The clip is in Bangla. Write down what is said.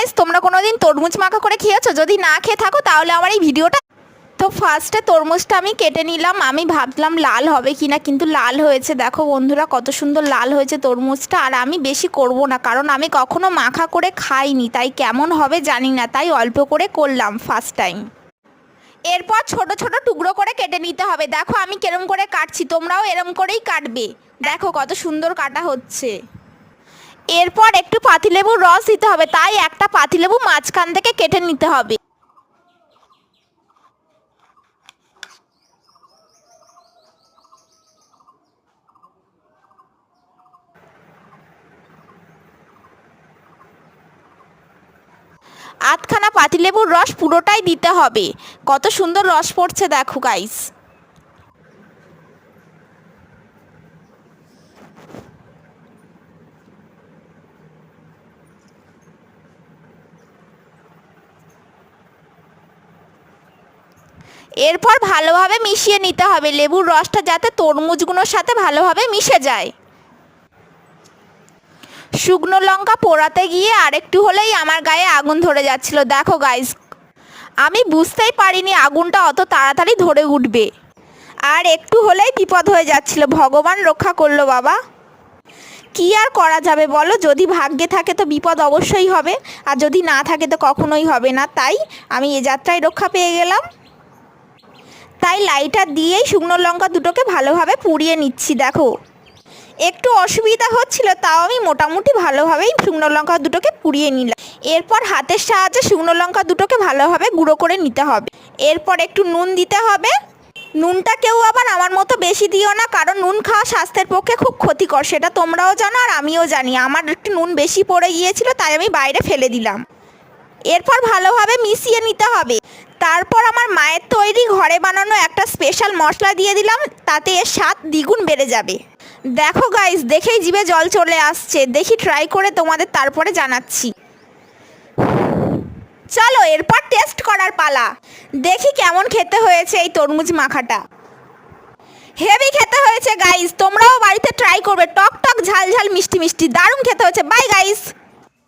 গাইস, তোমরা কোনোদিন তরমুজ মাখা করে খেয়েছো? যদি না খেয়ে থাকো তাহলে আমার এই ভিডিওটা। তো ফার্স্টে তরমুজটা আমি কেটে নিলাম। আমি ভাবলাম লাল হবে কিনা, কিন্তু লাল হয়েছে। দেখো বন্ধুরা, কত সুন্দর লাল হয়েছে তরমুজটা। আর আমি বেশি করব না, কারণ আমি কখনো মাখা করে খাইনি, তাই কেমন হবে জানি না, তাই অল্প করে করলাম ফার্স্ট টাইম। এরপর ছোট ছোট টুকরো করে কেটে নিতে হবে। দেখো আমি কেরম করে কাটছি, তোমরাও এরম করেই কাটবে। দেখো কত সুন্দর কাটা হচ্ছে। এরপর একটু পাতিলেবুর রস দিতে হবে, তাই একটা পাতিলেবু মাঝখান থেকে কেটে নিতে হবে। আধখানা পাতিলেবুর রস পুরোটাই দিতে হবে। কত সুন্দর রস পড়ছে দেখো গাইস। এরপর ভালোভাবে মিশিয়ে নিতে হবে, লেবুর রসটা যাতে তরমুজগুলোর সাথে ভালোভাবে মিশে যায়। শুকনো লঙ্কা পোড়াতে গিয়ে আরেকটু হলেই আমার গায়ে আগুন ধরে যাচ্ছিল। দেখো গাইস, আমি বুঝতেই পারিনি আগুনটা অত তাড়াতাড়ি ধরে উঠবে, আর একটু হলেই বিপদ হয়ে যাচ্ছিল। ভগবান রক্ষা করলো বাবা। কি আর করা যাবে বলো, যদি ভাগ্যে থাকে তো বিপদ অবশ্যই হবে, আর যদি না থাকে তো কখনোই হবে না। তাই আমি এ যাত্রায় রক্ষা পেয়ে গেলাম। তাই লাইটার দিয়েই শুকনো লঙ্কা দুটোকে ভালোভাবে পুড়িয়ে নিচ্ছি। দেখো একটু অসুবিধা হচ্ছিল, তাও আমি মোটামুটি ভালোভাবেই শুকনো লঙ্কা দুটোকে পুড়িয়ে নিলাম। এরপর হাতের সাহায্যে শুকনো লঙ্কা দুটোকে ভালোভাবে গুঁড়ো করে নিতে হবে। এরপর একটু নুন দিতে হবে। নুনটা কেউ আবার আমার মতো বেশি দিও না, কারণ নুন খাওয়া স্বাস্থ্যের পক্ষে খুব ক্ষতিকর, সেটা তোমরাও জানো আর আমিও জানি। আমার একটু নুন বেশি পড়ে গিয়েছিল, তাই আমি বাইরে ফেলে দিলাম। এরপর ভালোভাবে মিশিয়ে নিতে হবে। তারপর আমার মায়ের তৈরি ঘরে বানানো একটা স্পেশাল মশলা দিয়ে দিলাম, তাতে এর স্বাদ দ্বিগুণ বেড়ে যাবে। দেখো গাইস, দেখেই জিভে জল চলে আসছে। দেখি ট্রাই করে তোমাদের তারপরে জানাচ্ছি। চলো এরপর টেস্ট করার পালা। দেখি কেমন খেতে হয়েছে এই তরমুজ মাখাটা। হেভি খেতে হয়েছে গাইস, তোমরাও বাড়িতে ট্রাই করবে। টক টক ঝাল ঝাল মিষ্টি মিষ্টি, দারুণ খেতে হয়েছে। Bye guys.